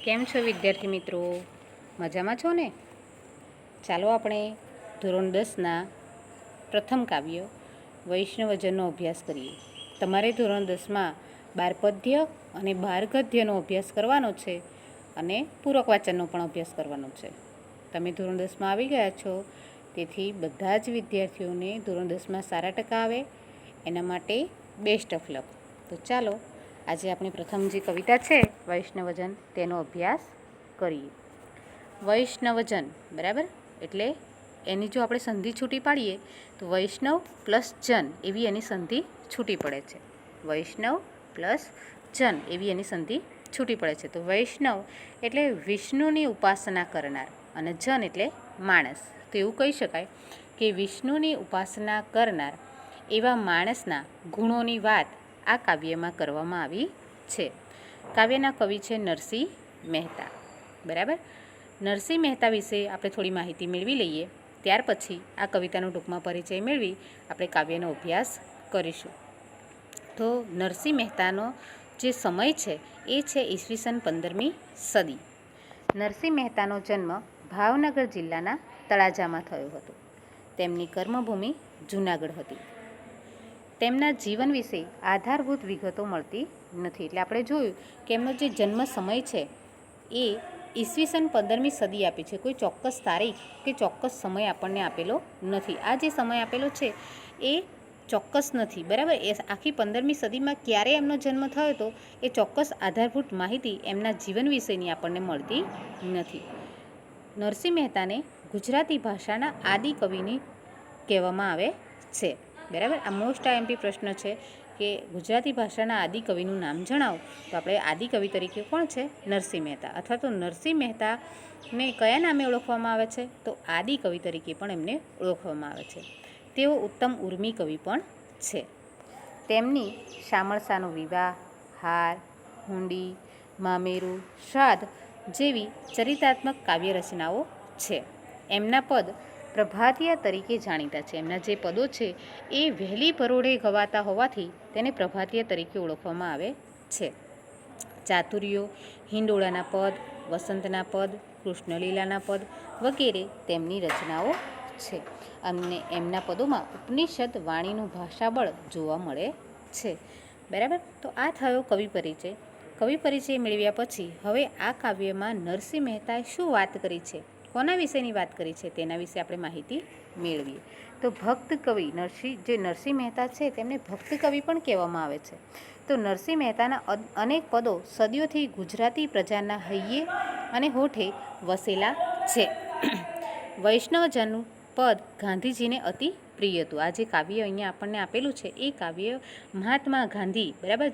કેમ છો વિદ્યાર્થી મિત્રો? મજામાં છો ને? ચાલો આપણે ધોરણ 10ના પ્રથમ કાવ્ય વૈષ્ણવજનનો અભ્યાસ કરીએ. તમારે ધોરણ 10માં 12 પદ્ય અને 12 ગદ્યનો અભ્યાસ કરવાનો છે અને પૂરક વાચનનો પણ અભ્યાસ કરવાનો છે. તમે ધોરણ 10માં આવી ગયા છો, તેથી બધા જ વિદ્યાર્થીઓને ધોરણ 10માં સારા ટકા આવે એના માટે બેસ્ટ ઓફ લક. તો ચાલો આજે આપણી પ્રથમ જે કવિતા છે વૈષ્ણવજન તેનો અભ્યાસ કરીએ. વૈષ્ણવજન બરાબર, એટલે એની જો આપણે સંધિ છૂટી પાડીએ તો વૈષ્ણવ પ્લસ જન એવી એની સંધિ છૂટી પડે છે. વૈષ્ણવ પ્લસ જન એવી એની સંધિ છૂટી પડે છે. તો વૈષ્ણવ એટલે વિષ્ણુની ઉપાસના કરનાર અને જન એટલે માણસ. તો એવું કહી શકાય કે વિષ્ણુની ઉપાસના કરનાર એવા માણસના ગુણોની વાત આ કાવ્યમાં કરવામાં આવી છે. કાવ્યના કવિ છે નરસિંહ મહેતા. બરાબર, નરસિંહ મહેતા વિશે આપણે થોડી માહિતી મેળવી લઈએ, ત્યાર પછી આ કવિતાનો ટૂંકમાં પરિચય મેળવી આપણે કાવ્યનો અભ્યાસ કરીશું. તો નરસિંહ મહેતાનો જે સમય છે એ છે ઈસવીસન 15મી સદી. નરસિંહ મહેતાનો જન્મ ભાવનગર જિલ્લાના તળાજામાં થયો હતો. તેમની કર્મભૂમિ જૂનાગઢ હતી. તેમના જીવન વિશે આધારભૂત વિગતો મળતી નથી. એટલે આપણે જોયું કે એમનો જે જન્મ સમય છે એ ઈસવીસન 15મી સદી આપી છે. કોઈ ચોક્કસ તારીખ કે ચોક્કસ સમય આપણને આપેલો નથી. આ જે સમય આપેલો છે એ ચોક્કસ નથી. બરાબર, એ આખી 15મી સદીમાં ક્યારે એમનો જન્મ થયો હતો એ ચોક્કસ આધારભૂત માહિતી એમના જીવન વિશેની આપણને મળતી નથી. નરસિંહ મહેતાને ગુજરાતી ભાષાના આદિ કવિની કહેવામાં આવે છે. બરાબર, આ મોસ્ટ આઈએમપી પ્રશ્ન છે કે ગુજરાતી ભાષાના આદિ કવિનું નામ જણાવો, તો આપણે આદિ કવિ તરીકે કોણ છે? નરસિંહ મહેતા. અથવા તો નરસિંહ મહેતાને કયા નામે ઓળખવામાં આવે છે? તો આદિ કવિ તરીકે પણ એમને ઓળખવામાં આવે છે. તેઓ ઉત્તમ ઉર્મી કવિ પણ છે. તેમની શામળસાનો વિવાહ, હાર, હુંડી, મામેરું, શ્રાદ્ધ જેવી ચરિતાત્મક કાવ્ય રચનાઓ છે. એમના પદ પ્રભાતિયા તરીકે જાણીતા છે. એમના જે પદો છે એ વહેલી પરોઢે ગવાતા હોવાથી તેને પ્રભાતિયા તરીકે ઓળખવામાં આવે છે. ચાતુર્યો, હિંડોળાના પદ, વસંતના પદ, કૃષ્ણલીલાના પદ વગેરે તેમની રચનાઓ છે. અને એમના પદોમાં ઉપનિષદ વાણીનું ભાષાબળ જોવા મળે છે. બરાબર, તો આ થયો કવિ પરિચય. કવિ પરિચય મેળવ્યા પછી હવે આ કાવ્યમાં નરસિંહ મહેતાએ શું વાત કરી છે, કોના વિશેની વાત કરી છે તેના વિશે આપણે માહિતી મેળવીએ. તો ભક્ત કવિ નરસિંહ મહેતા છે તેમને ભક્ત કવિ પણ કહેવામાં આવે છે. તો નરસિંહ મહેતાના અનેક પદો સદીઓથી ગુજરાતી પ્રજાના હૈયે અને હોઠે વસેલા છે. વૈષ્ણવજનનું પદ ગાંધીજીને અતિ પ્રિય હતું. આ જે કાવ્ય અહીંયા આપણને આપેલું છે એ કાવ્ય મહાત્મા ગાંધી, બરાબર,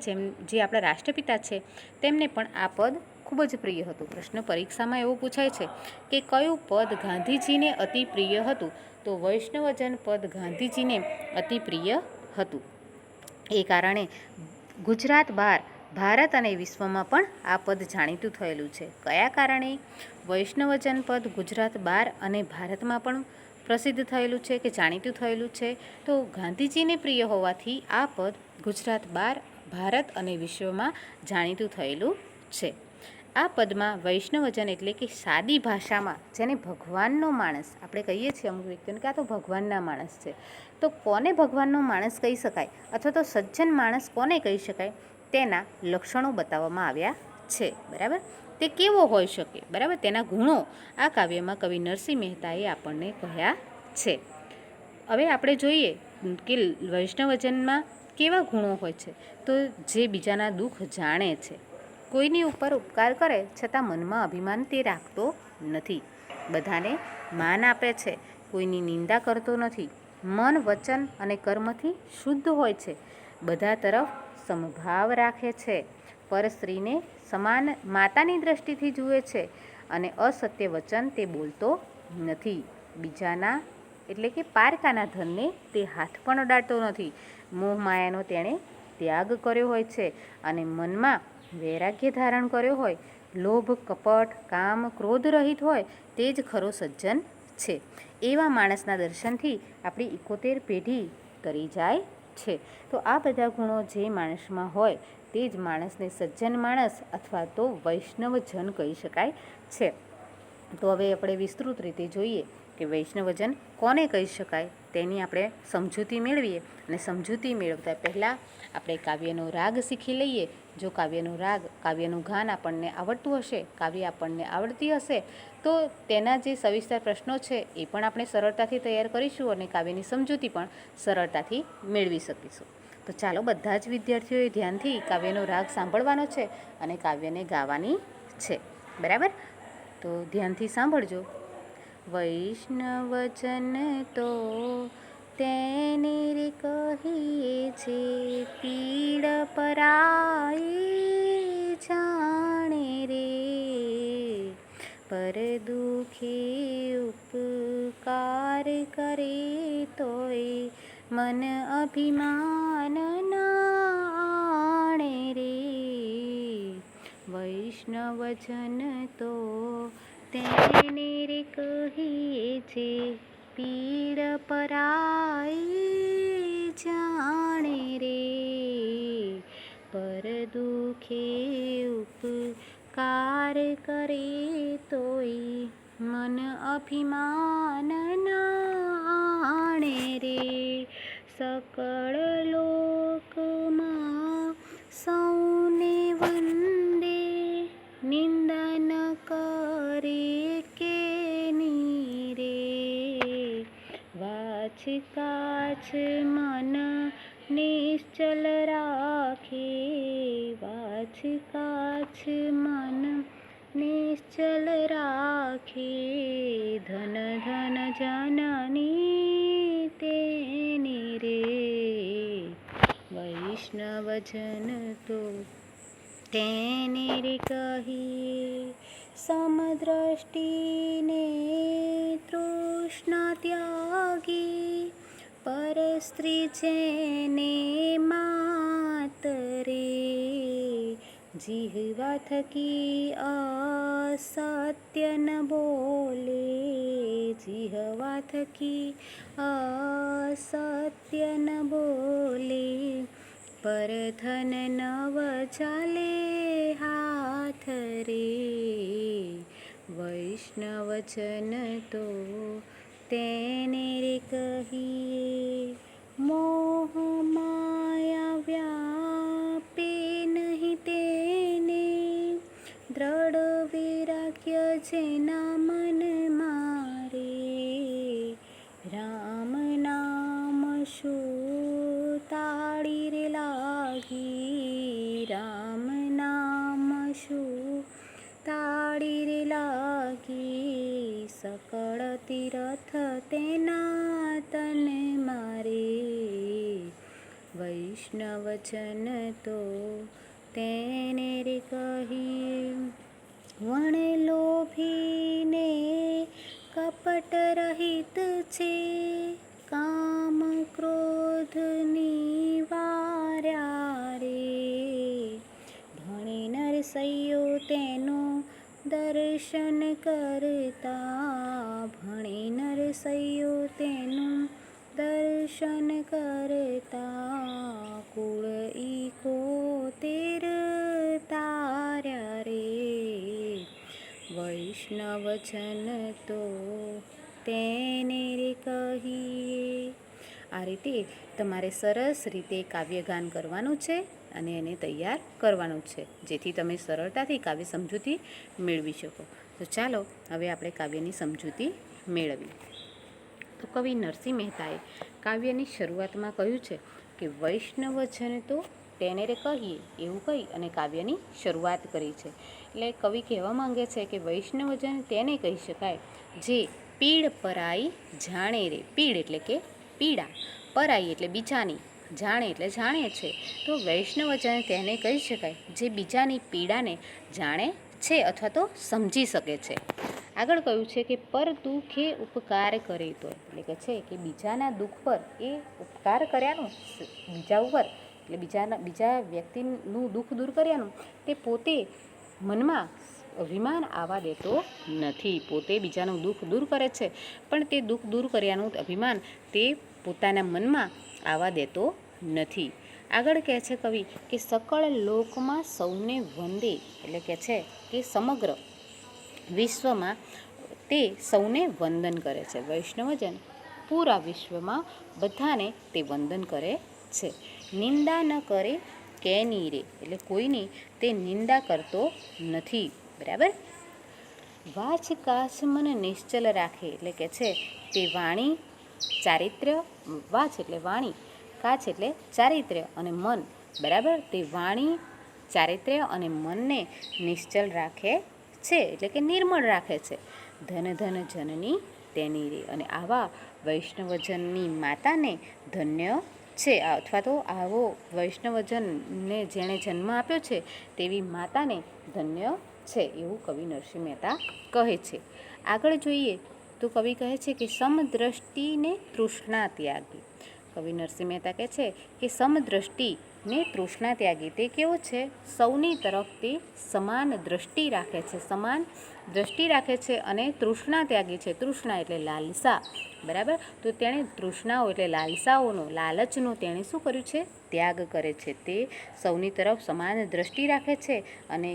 જે આપણા રાષ્ટ્રપિતા છે, તેમને પણ આ પદ ખૂબ જ પ્રિય હતું. પ્રશ્ન પરીક્ષામાં એવો પૂછાય છે કે કયું પદ ગાંધીજીને અતિ પ્રિય હતું? તો વૈષ્ણવજન પદ ગાંધીજીને અતિ પ્રિય હતું. એ કારણે ગુજરાત બહાર ભારત અને વિશ્વમાં પણ આ પદ જાણીતું થયેલું છે. કયા કારણે વૈષ્ણવજન પદ ગુજરાત બહાર અને ભારતમાં પણ પ્રસિદ્ધ થયેલું છે કે જાણીતું થયેલું છે? તો ગાંધીજીને પ્રિય હોવાથી આ પદ ગુજરાત બહાર, ભારત અને વિશ્વમાં જાણીતું થયેલું છે. આ પદમાં વૈષ્ણવજન એટલે કે સાદી ભાષામાં જેને ભગવાનનો માણસ આપણે કહીએ છીએ, અમુક વ્યક્તિઓને કે આ તો ભગવાનના માણસ છે, તો કોને ભગવાનનો માણસ કહી શકાય અથવા તો સજ્જન માણસ કોને કહી શકાય તેના લક્ષણો બતાવવામાં આવ્યા છે. બરાબર, તે કેવો હોઈ શકે? બરાબર, તેના ગુણો આ કાવ્યમાં કવિ નરસિંહ મહેતાએ આપણને કહ્યા છે. હવે આપણે જોઈએ કે વૈષ્ણવજનમાં કેવા ગુણો હોય છે. તો જે બીજાના દુઃખ જાણે છે, કોઈની ઉપર ઉપકાર કરે છતાં મનમાં અભિમાન તે રાખતો નથી, બધાને માન આપે છે, કોઈની નિંદા કરતો નથી, મન, વચન અને કર્મથી શુદ્ધ હોય છે, બધા તરફ સમભાવ રાખે છે, પર સ્ત્રીને સમાન માતાની દ્રષ્ટિથી જુએ છે અને અસત્ય વચન તે બોલતો નથી. બીજાના એટલે કે પારકાના ધનને તે હાથ પણ અડાડતો નથી. મોહ માયાનો તેણે ત્યાગ કર્યો હોય છે અને મનમાં વૈરાગ્ય ધારણ કર્યો હોય. લોભ, કપટ, કામ, ક્રોધ રહિત હોય તે જ ખરો સજ્જન છે. એવા માણસના દર્શનથી આપણી 71 પેઢી તરી જાય છે. તો આ બધા ગુણો જે માણસમાં હોય તે જ માણસને સજ્જન માણસ અથવા તો વૈષ્ણવજન કહી શકાય છે. તો હવે આપણે વિસ્તૃત રીતે જોઈએ કે વૈષ્ણવજન કોને કહી શકાય તેની આપણે સમજૂતી મેળવીએ. અને સમજૂતી મેળવતા પહેલાં આપણે કાવ્યનો રાગ શીખી લઈએ. જો કાવ્યનો રાગ, કાવ્યનું ગાન આપણને આવડતું હશે, કાવ્ય આપણને આવડતી હશે, તો તેના જે સવિસ્તર પ્રશ્નો છે એ પણ આપણે સરળતાથી તૈયાર કરીશું અને કાવ્યની સમજૂતી પણ સરળતાથી મેળવી શકીશું. તો ચાલો બધા જ વિદ્યાર્થીઓએ ધ્યાનથી કાવ્યનો રાગ સાંભળવાનો છે અને કાવ્યને ગાવાની છે. બરાબર? તો ધ્યાનથી સાંભળજો. વૈષ્ણવજન તો તેને રે કહીએ છે, પીડ પરાઈ જાણે રે, પર દુખે ઉપકાર કરે તોય મન અભિમાન ના આણે રે. વૈષ્ણવજન તો તેને રે કહીએ છે, પીડ પરાઈ જાણે રે, પર દુખે ઉપકાર કરે તોય મન અભિમાન ના આણે રે. સકળ લોકમાં સૌને વંદે, નિંદા ન કરે કે ની રે, વાચ કાચ મન નિશ્ચલ રાખે, વાચ કાચ મન નિશ્ચલ રાખે, ધન ધન જનની તેની રે. વૈષ્ણવજન તો તેને રે કહીએ, સમદ્રષ્ટિને તૃષ્ણા ત્યાગી, પર સ્ત્રી જેને માતરે, જીહવા થકી અસત્ય ન બોલે, જીહવા થકી અસત્ય ન બોલે, પર ધન નવ ચાલે હાથ રે. વૈષ્ણવજન તો તેને રે કહીએ, મોહ માયા વ્યાપે નહીં તેને, દ્રઢ વૈરાગ્ય જેના મન મારે, રામ નામ શું તાળી રે લાગી, રામ નામ શું તાળી રે લાગી, સકળ તીરથ તેના તન મારે. વૈષ્ણવજન તો તેને રે કહીએ, વણ લોભીને કપટ રહિત છે, કામ ક્રોધ નિવાર્યા રે, ભણે નરસૈયો તેનું દર્શન કરતા, ભણે નરસૈયો તેનું દર્શન કરતા, કુળ ઇકોતેર તાર્યા રે. વૈષ્ણવજન તો તેને રે કહીએ. આ રીતે તમારે સરસ રીતે કાવ્યગાન કરવાનું છે અને એને તૈયાર કરવાનું છે, જેથી તમે સરળતાથી કાવ્ય સમજૂતી મેળવી શકો. તો ચાલો હવે આપણે કાવ્યની સમજૂતી મેળવીએ. તો કવિ નરસિંહ મહેતાએ કાવ્યની શરૂઆતમાં કહ્યું છે કે વૈષ્ણવજન તો તેને રે કહીએ એવું કહી અને કાવ્યની શરૂઆત કરી છે. એટલે કવિ કહેવા માંગે છે કે વૈષ્ણવજન તેને કહી શકાય જે પીડ પરાઈ જાણે રે. પીડ એટલે કે પીડા, પરાઈ એટલે બીજાની, જાણે એટલે જાણે છે. તો વૈષ્ણવજન તેને કહી શકાય જે બીજાની પીડાને જાણે છે અથવા તો સમજી શકે છે. આગળ કહ્યું છે કે પર દુઃખે ઉપકાર કરે તો, એટલે કે છે કે બીજાના દુઃખ પર એ ઉપકાર કર્યાનું, બીજા ઉપર એટલે બીજા વ્યક્તિનું દુઃખ દૂર કર્યાનું તે પોતે મનમાં અભિમાન આવવા દેતો નથી. પોતે બીજાનું દુઃખ દૂર કરે છે પણ તે દુઃખ દૂર કર્યાનું અભિમાન તે પોતાના મનમાં આવવા દેતો નથી. આગળ કહે છે કવિ કે સકળ લોકમાં સૌને વંદે, એટલે કે છે કે સમગ્ર વિશ્વમાં તે સૌને વંદન કરે છે. વૈષ્ણવજન પૂરા વિશ્વમાં બધાને તે વંદન કરે છે. નિંદા ન કરે કેની રે, એટલે કોઈની તે નિંદા કરતો નથી. બરાબર. વાચ કાચ મન નિશ્ચલ રાખે, એટલે કે છે તે વાણી ચારિત્ર્ય, વાચ એટલે વાણી, કાચ એટલે ચારિત્ર્ય અને મન, બરાબર, તે વાણી ચારિત્ર્ય અને મનને નિશ્ચલ રાખે છે, એટલે કે નિર્મળ રાખે છે. ધન ધન જનની તેની રે, અને આવા વૈષ્ણવજનની માતાને ધન્ય છે, અથવા તો આવો વૈષ્ણવજનને જેણે જન્મ આપ્યો છે તેવી માતાને ધન્ય છે, એવું કવિ નરસિંહ મહેતા કહે છે. આગળ જોઈએ તો કવિ કહે છે કે સમદ્રષ્ટિને તૃષ્ણા ત્યાગી. કવિ નરસિંહ મહેતા કહે છે કે સમદ્રષ્ટિને તૃષ્ણા ત્યાગી, તે કેવો છે? સૌની તરફ તે સમાન દ્રષ્ટિ રાખે છે, સમાન દ્રષ્ટિ રાખે છે અને તૃષ્ણા ત્યાગી છે. તૃષ્ણા એટલે લાલસા, બરાબર. તો તેણે તૃષ્ણાઓ એટલે લાલસાઓનો, લાલચનો તેણે શું કર્યું છે? ત્યાગ કરે છે. તે સૌની તરફ સમાન દ્રષ્ટિ રાખે છે અને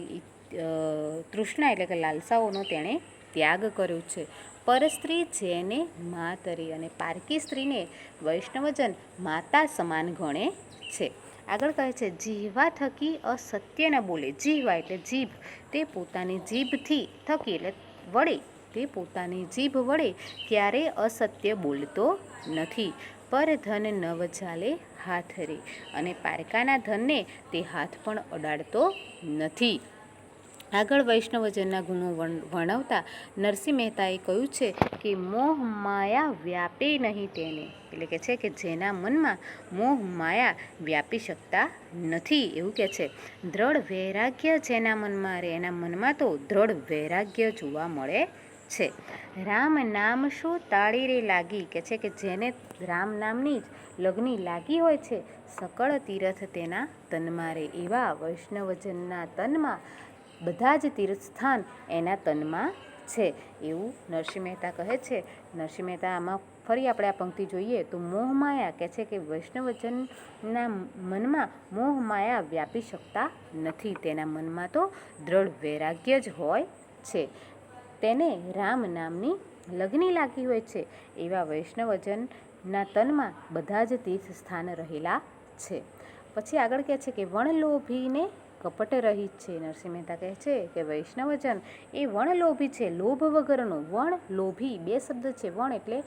તૃષ્ણા એટલે કે લાલસાઓનો તેણે ત્યાગ કર્યો છે. પરસ્ત્રી જેને માતરી, અને પારકી સ્ત્રીને વૈષ્ણવજન માતા સમાન ગણે છે. આગળ કહે છે જીહવા થકી અસત્ય ન બોલે. જીહવા એટલે જીભ, તે પોતાની જીભથી થકી એટલે વડે, તે પોતાની જીભ વડે ક્યારેય અસત્ય બોલતો નથી. પર ધન નવ ચાલે હાથ રે, અને પારકાના ધનને તે હાથ પણ અડાડતો નથી. આગળ વૈષ્ણવજનના ગુણો વર્ણવતા નરસિંહ મહેતાએ કહ્યું છે કે મોહ માયા વ્યાપે નહીં તેને, એટલે કે છે કે જેના મનમાં મોહ માયા વ્યાપી શકતા નથી, એવું કે છે. દ્રઢ વૈરાગ્ય જેના મનમાં રહે, એના મનમાં તો દ્રઢ વૈરાગ્ય જોવા મળે છે. રામ નામ શું તાળી રે લાગી, કે છે કે જેને રામ નામની જ લગ્ની લાગી હોય છે, સકળ તીર્થ તેના તનમાં રે. એવા વૈષ્ણવજનના તનમાં બધા જ તીર્થસ્થાન એના તનમાં છે, એવું નરસિંહ મહેતા કહે છે. નરસિંહ મહેતા આમાં ફરી આપણે આ પંક્તિ જોઈએ તો મોહ માયા કહે છે કે વૈષ્ણવજનના મનમાં મોહ માયા વ્યાપી શકતા નથી, તેના મનમાં તો દ્રઢ વૈરાગ્ય જ હોય છે. તેને રામ નામની લગ્ની લાગી હોય છે. એવા વૈષ્ણવજનના તનમાં બધા જ તીર્થ સ્થાન રહેલા છે. પછી આગળ કહે છે કે વણલોભીને કપટ રહિત છે. નરસિંહ મહેતા કહે છે કે વૈષ્ણવજન એ વણલોભી છે, લોભ વગરનો. વણ લોભી બે શબ્દ છે. વણ એટલે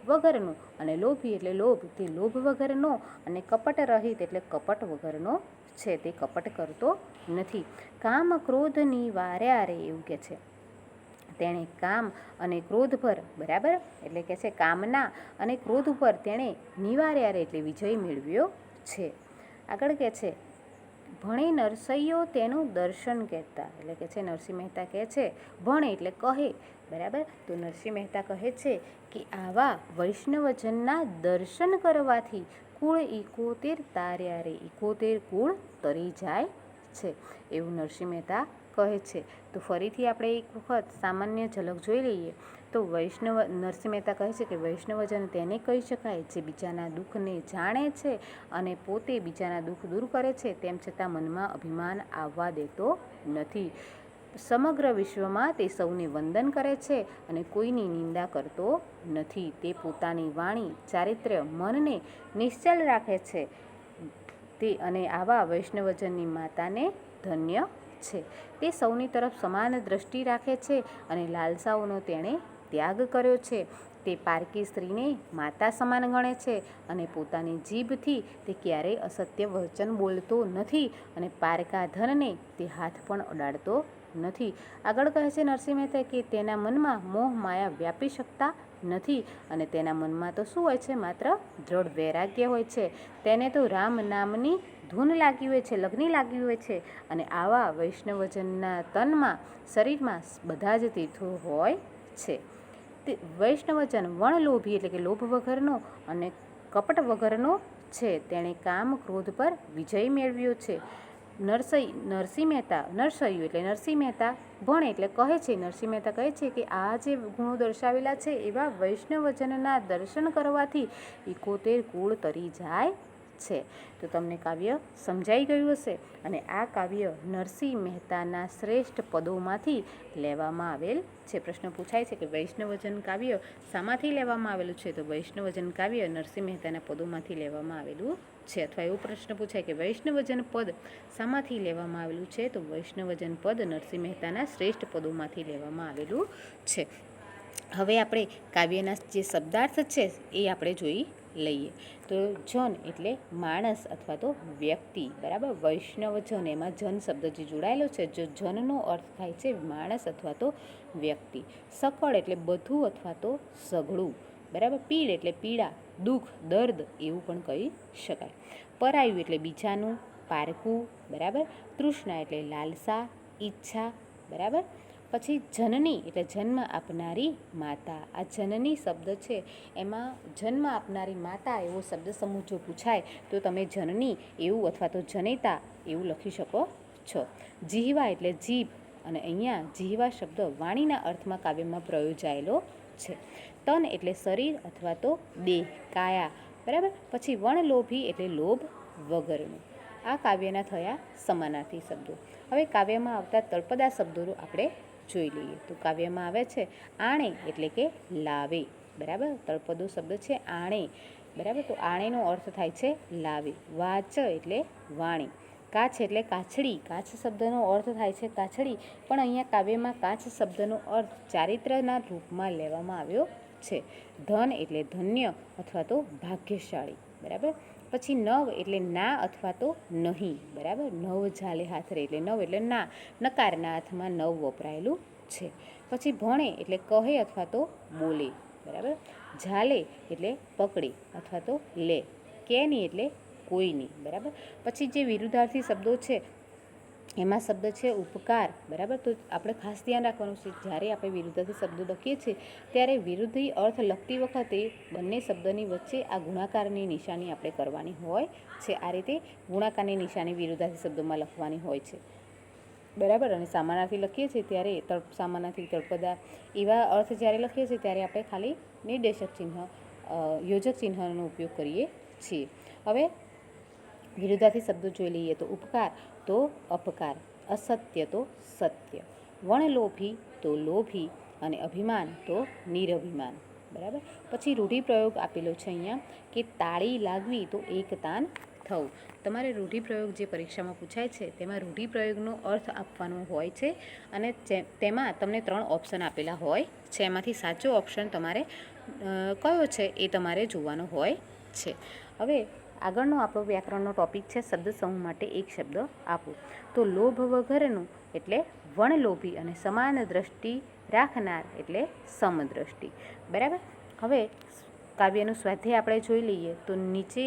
વગરનું અને લોભી એટલે લોભ, તે લોભ વગરનો, અને કપટ રહિત એટલે કપટ વગરનો છે, તે કપટ કરતો નથી. કામ ક્રોધની વાર્યા રે, એવું કે છે. તેણે કામ અને ક્રોધ પર, બરાબર, એટલે કે છે કામના અને ક્રોધ ઉપર તેણે નિવાર્યા રે એટલે વિજય મેળવ્યો છે. આગળ કે છે ભણે નરસૈયો તેનું દર્શન કહેતા, એટલે કે છે નરસિંહ મહેતા કહે છે ભણે એટલે કહે, બરાબર. તો નરસિંહ મહેતા કહે છે કે આવા વૈષ્ણવજનના દર્શન કરવાથી કુળ 71 તાર્યા રે, 71 કુળ તરી જાય છે, એવું નરસિંહ મહેતા કહે છે. તો ફરીથી આપણે એક વખત સામાન્ય ઝલક જોઈ લઈએ તો નરસિંહ મહેતા કહે છે કે વૈષ્ણવજન તેને કહી શકાય જે બીજાના દુઃખને જાણે છે અને પોતે બીજાના દુઃખ દૂર કરે છે, તેમ છતાં મનમાં અભિમાન આવવા દેતો નથી. સમગ્ર વિશ્વમાં તે સૌને વંદન કરે છે અને કોઈની નિંદા કરતો નથી. તે પોતાની વાણી ચારિત્ર્ય મનને નિશ્ચલ રાખે છે, તે અને આવા વૈષ્ણવજનની માતાને ધન્ય છે. તે સૌની તરફ સમાન દ્રષ્ટિ રાખે છે અને લાલસાઓનો તેણે ત્યાગ કર્યો છે. તે પારકી સ્ત્રીને માતા સમાન ગણે છે અને પોતાની જીભથી તે ક્યારેય અસત્ય વચન બોલતો નથી અને પારકા ધનને તે હાથ પણ અડાડતો નથી. આગળ કહે છે નરસિંહ મહેતા કે તેના મનમાં મોહ માયા વ્યાપી શકતા નથી અને તેના મનમાં તો શું હોય છે? માત્ર દ્રઢ વૈરાગ્ય હોય છે. તેને તો રામ નામની ધૂન લાગી હોય છે, લગ્ની લાગી હોય છે, અને આવા વૈષ્ણવજનના તનમાં શરીરમાં બધા જ તીર્થો હોય છે. તે વૈષ્ણવજન વણલોભી એટલે કે લોભ વગરનો અને કપટ વગરનો છે. તેણે કામ ક્રોધ પર વિજય મેળવ્યો છે. નરસિંહ મહેતા નરસૈયું એટલે નરસિંહ મહેતા ભણે એટલે કહે છે. નરસિંહ મહેતા કહે છે કે આ જે ગુણો દર્શાવેલા છે એવા વૈષ્ણવજનના દર્શન કરવાથી 71 કુળ તરી જાય છે. તો તમને કાવ્ય સમજાઈ ગયું હશે અને આ કાવ્ય નરસિંહ મહેતાના શ્રેષ્ઠ પદોમાંથી લેવામાં આવેલ છે. પ્રશ્ન પૂછાય છે કે વૈષ્ણવજન કાવ્ય શામાંથી લેવામાં આવેલું છે? તો વૈષ્ણવજન કાવ્ય નરસિંહ મહેતાના પદોમાંથી લેવામાં આવેલું છે. અથવા એવો પ્રશ્ન પૂછાય કે વૈષ્ણવજન પદ શામાંથી લેવામાં આવેલું છે? તો વૈષ્ણવજન પદ નરસિંહ મહેતાના શ્રેષ્ઠ પદોમાંથી લેવામાં આવેલું છે. હવે આપણે કાવ્યના જે શબ્દાર્થ છે એ આપણે જોઈ લઈએ. તો જન એટલે માણસ અથવા તો વ્યક્તિ, બરાબર. વૈષ્ણવજન એમાં જન શબ્દ જે જોડાયેલો છે, જો જનનો અર્થ થાય છે માણસ અથવા તો વ્યક્તિ. સકળ એટલે બધું અથવા તો સઘળું, બરાબર. પીડ એટલે પીડા, દુઃખ, દર્દ એવું પણ કહી શકાય. પરાયું એટલે બીજાનું, પારકું, બરાબર. તૃષ્ણા એટલે લાલસા, ઈચ્છા, બરાબર. પછી જનની એટલે જન્મ આપનારી માતા. આ જનની શબ્દ છે એમાં જન્મ આપનારી માતા એવો શબ્દ સમૂહ જો પૂછાય તો તમે જનની એવું અથવા તો જનેતા એવું લખી શકો છો. જીહવા એટલે જીભ અને અહીંયા જીહવા શબ્દ વાણીના અર્થમાં કાવ્યમાં પ્રયોજાયેલો છે. તન એટલે શરીર અથવા તો દેહ, કાયા, બરાબર. પછી વણલોભી એટલે લોભ વગરનું. આ કાવ્યના થયા સમાનાર્થી શબ્દો. હવે કાવ્યમાં આવતા તળપદા શબ્દો આપણે જોઈ લઈએ. તો કાવ્યમાં આવે છે આણે એટલે કે લાવે, બરાબર. તળપદો શબ્દ છે આણે, બરાબર. તો આણેનો અર્થ થાય છે લાવે. વાચ એટલે વાણી. કાચ એટલે કાછડી. કાચ શબ્દનો અર્થ થાય છે કાછડી, પણ અહીંયા કાવ્યમાં કાચ શબ્દનો અર્થ ચારિત્રના રૂપમાં લેવામાં આવ્યો છે. ધન એટલે ધન્ય અથવા તો ભાગ્યશાળી, બરાબર. પછી નવ એટલે ના અથવા તો નહીં, બરાબર. નવ ઝાલે હાથરે એટલે નવ એટલે ના, નકારના હાથમાં નવ વપરાયેલું છે. પછી ભણે એટલે કહે અથવા તો બોલે, બરાબર. ઝાલે એટલે પકડે અથવા તો લે. કેની એટલે કોઈની, બરાબર. પછી જે વિરુદ્ધાર્થી શબ્દો છે એમાં શબ્દ છે ઉપકાર, બરાબર. તો આપણે ખાસ ધ્યાન રાખવાનું છે જ્યારે આપણે વિરુદ્ધાર્થી શબ્દો લખીએ છીએ ત્યારે વિરુદ્ધી અર્થ લખતી વખતે બંને શબ્દની વચ્ચે આ ગુણાકારની નિશાની આપણે કરવાની હોય છે. આ રીતે ગુણાકારની નિશાની વિરુદ્ધાર્થી શબ્દોમાં લખવાની હોય છે, બરાબર. અને સમાનાર્થી લખીએ છીએ ત્યારે સમાનાર્થી, તળપદા એવા અર્થ જ્યારે લખીએ છીએ ત્યારે આપણે ખાલી નિર્દેશક ચિહ્ન, યોજક ચિહ્નનો ઉપયોગ કરીએ છીએ. હવે વિરુદ્ધાર્થી શબ્દો જોઈ લઈએ. તો ઉપકાર તો અપકાર, અસત્ય તો સત્ય, વણલોભી તો લોભી અને અભિમાન તો નિરભિમાન, બરાબર. પછી રૂઢિપ્રયોગ આપેલો છે અહીંયા કે તાળી લાગવી તો એક તાન થવું. તમારે રૂઢિપ્રયોગ જે પરીક્ષામાં પૂછાય છે તેમાં રૂઢિપ્રયોગનો અર્થ આપવાનો હોય છે અને તેમાં તમને 3 ઓપ્શન આપેલા હોય છે. એમાંથી સાચો ઓપ્શન તમારે કયો છે એ તમારે જોવાનો હોય છે. હવે આગળનો આપણો વ્યાકરણનો ટોપિક છે શબ્દ સમૂહ માટે એક શબ્દ આપો. તો લોભ વગરનું એટલે વણલોભી અને સમાન દ્રષ્ટિ રાખનાર એટલે સમદ્રષ્ટિ, બરાબર. હવે કાવ્યનું સ્વાધ્યાય આપણે જોઈ લઈએ. તો નીચે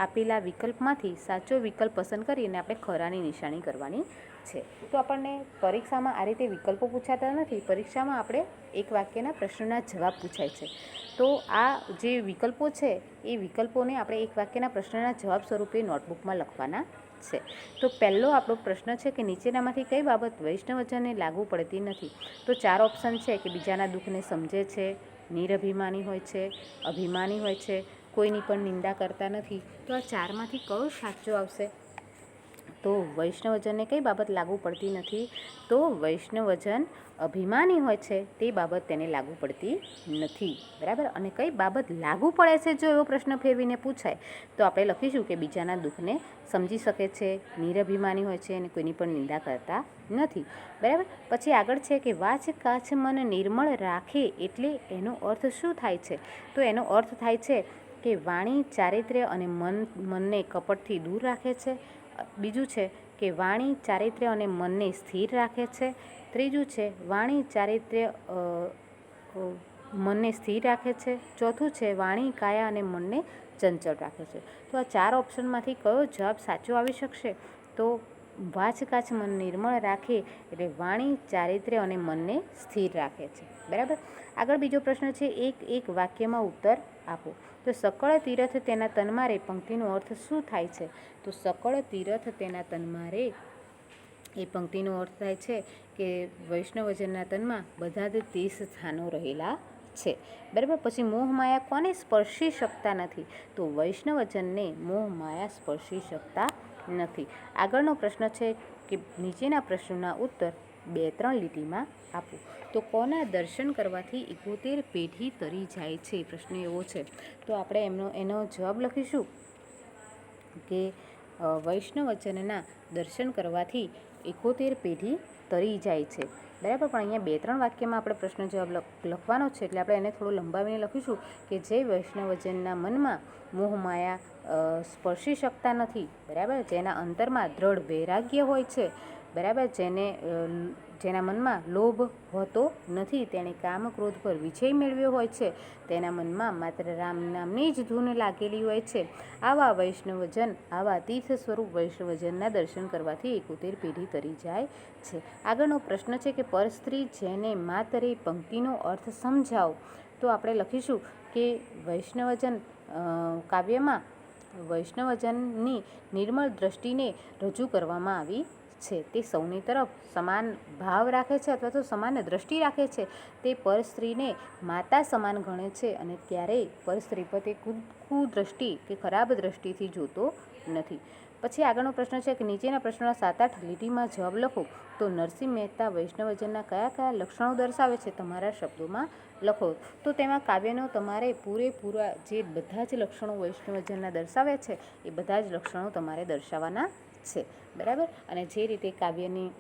આપેલા વિકલ્પમાંથી સાચો વિકલ્પ પસંદ કરીને આપણે ખરાની નિશાની કરવાની છે. તો આપણને પરીક્ષામાં આ રીતે વિકલ્પો પૂછાતા નથી. પરીક્ષામાં આપણે એક વાક્યના પ્રશ્નના જવાબ પૂછાય છે. તો આ જે વિકલ્પો છે એ વિકલ્પોને આપણે એક વાક્યના પ્રશ્નના જવાબ સ્વરૂપે નોટબુકમાં લખવાના છે. તો પહેલો આપણો પ્રશ્ન છે કે નીચેનામાંથી કઈ બાબત વૈષ્ણવજનને લાગુ પડતી નથી? તો 4 ઓપ્શન છે કે બીજાના દુઃખને સમજે છે, નિરભિમાની હોય છે, અભિમાની હોય છે, કોઈની પણ નિંદા કરતા નથી. તો આ 4માંથી કયો સાચો આવશે? તો વૈષ્ણવજનને કઈ બાબત લાગુ પડતી નથી? તો વૈષ્ણવજન અભિમાની હોય છે તે બાબત તેને લાગુ પડતી નથી, બરાબર. અને કઈ બાબત લાગુ પડે છે જો એવો પ્રશ્ન ફેરવીને પૂછાય તો આપણે લખીશું કે બીજાના દુઃખને સમજી શકે છે, નિરભિમાની હોય છે અને કોઈની પણ નિંદા કરતા નથી, બરાબર. પછી આગળ છે કે વાચ કાચ મન નિર્મળ રાખે એટલે એનો અર્થ શું થાય છે? તો એનો અર્થ થાય છે કે વાણી ચારિત્ર્ય અને મનને કપટથી દૂર રાખે છે. બીજું છે કે વાણી ચારિત્ર્ય અને મનને સ્થિર રાખે છે. ત્રીજું છે વાણી ચારિત્ર્ય મનને સ્થિર રાખે છે. ચોથું છે વાણી કાયા અને મનને ચંચળ રાખે છે. તો આ 4 ઓપ્શનમાંથી કયો જવાબ સાચો આવી શકશે? તો વાચ કાચ મન નિર્મળ રાખે એટલે વાણી ચારિત્ર્ય અને મનને સ્થિર રાખે છે, બરાબર. આગળ બીજો પ્રશ્ન છે એક વાક્યમાં ઉત્તર આપો. તો સકળ તીરથ તેના તનમારે પંક્તિનો અર્થ શું થાય છે? તો સકળ તીરથ તેના તનમારે એ પંક્તિનો અર્થ થાય છે કે વૈષ્ણવજનના તનમાં બધા જ 30 સ્થાનો રહેલા છે. બરાબર. પછી મોહ માયા કોને સ્પર્શી શકતા નથી? તો વૈષ્ણવજનને મોહ માયા સ્પર્શી શકતા નથી. આગળનો પ્રશ્ન છે કે નીચેના પ્રશ્નોના ઉત્તર 2-3 લીટીમાં આપો. તો કોના દર્શન કરવાથી 71 પેઢી તરી જાય છે? પ્રશ્ન એવો છે. તો આપણે એનો જવાબ લખીશું કે વૈષ્ણવજનના દર્શન કરવાથી 71 પેઢી તરી જાય છે. બરાબર. પણ અહીંયા 2-3 વાક્યમાં આપણે પ્રશ્ન જવાબ લખવાનો છે, એટલે આપણે એને થોડું લંબાવીને લખીશું કે જે વૈષ્ણવજનના મનમાં મોહમાયા સ્પર્શી શકતા નથી. બરાબર. જેના અંતરમાં દ્રઢ વૈરાગ્ય હોય છે. બરાબર. જેના મનમાં લોભ હોતો નથી, તેણે કામ ક્રોધ પર વિજય મેળવ્યો હોય છે, તેના મનમાં માત્ર રામ નામની જ ધૂન લાગેલી હોય છે. આવા વૈષ્ણવજન, આવા તીર્થ સ્વરૂપ વૈષ્ણવજનના દર્શન કરવાથી 71 પેઢી તરી જાય છે. આગળનો પ્રશ્ન છે કે પરસ્ત્રી જેને માતરે પંક્તિનો અર્થ સમજાવો. તો આપણે લખીશું કે વૈષ્ણવજન કાવ્યમાં વૈષ્ણવજનની નિર્મળ દ્રષ્ટિને રજૂ કરવામાં આવી છે. તે સૌની તરફ સમાન ભાવ રાખે છે અથવા તો સમાન દ્રષ્ટિ રાખે છે. તે પરસ્ત્રીને માતા સમાન ગણે છે અને ક્યારેય પરસ્ત્રી પર તે કુદ્રષ્ટિ કે ખરાબ દ્રષ્ટિથી જોતો નથી. પછી આગળનો પ્રશ્ન છે કે નીચેના પ્રશ્નોના 7-8 લીટીમાં જવાબ લખો. તો નરસિંહ મહેતા વૈષ્ણવજનના કયા લક્ષણો દર્શાવે છે? તમારા શબ્દોમાં લખો. તો તેમાં કાવ્યનો તમારે પૂરેપૂરા જે બધા જ લક્ષણો વૈષ્ણવજનના દર્શાવે છે એ બધા જ લક્ષણો તમારે દર્શાવવાના છે. બરાબર. અને જે રીતે કાવ્યની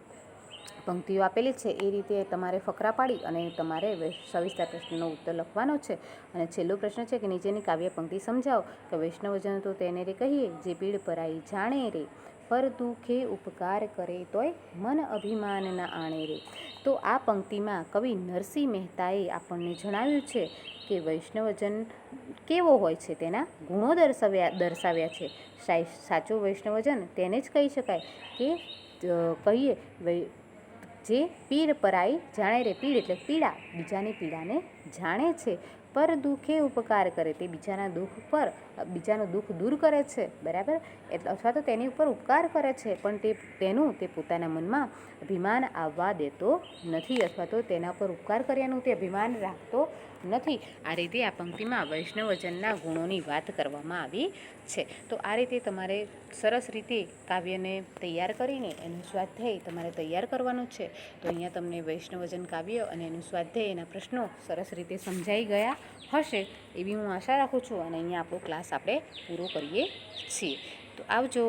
પંક્તિઓ આપેલી છે એ રીતે તમારે ફકરા પાડી અને તમારે સવિસ્તાર પ્રશ્નનો ઉત્તર લખવાનો છે. અને છેલ્લો પ્રશ્ન છે કે નીચેની કાવ્ય પંક્તિ સમજાવો. કે વૈષ્ણવજન તો તેને રે કહીએ જે પીડ પરાઈ જાણે રે, પર દુઃખે ઉપકાર કરે તોય મન અભિમાન ના આણે રે. તો આ પંક્તિમાં કવિ નરસિંહ મહેતાએ આપણને જણાવ્યું છે કે વૈષ્ણવજન કેવો હોય છે, તેના ગુણો દર્શાવ્યા છે. સાચો વૈષ્ણવજન તેને જ કહી શકાય કે કહીએ જે પીડ પરાઈ જાણે રે. પીડ એટલે પીડા, બીજાની પીડાને જાણે છે. પર દુઃખે ઉપકાર કરે, તે બીજાનું દુઃખ દૂર કરે છે. બરાબર. એટલે અથવા તો તેની ઉપર ઉપકાર કરે છે, પણ તે પોતાના મનમાં અભિમાન આવવા દેતો નથી અથવા તો તેના પર ઉપકાર કર્યાનું તે અભિમાન રાખતો નથી. આ રીતે આ પંક્તિમાં વૈષ્ણવજનના ગુણોની વાત કરવામાં આવી છે. તો આ રીતે તમારે સરસ રીતે કાવ્યને તૈયાર કરીને એનું સ્વાધ્યાય તમારે તૈયાર કરવાનું છે. તો અહીંયા તમને વૈષ્ણવજન કાવ્ય અને એનું સ્વાધ્યાય, એના પ્રશ્નો સરસ રીતે સમજાઈ ગયા હશે એવી હું આશા રાખું છું. અને અહીંયા આપણો ક્લાસ આપણે પૂરો કરીએ છીએ. તો આવજો.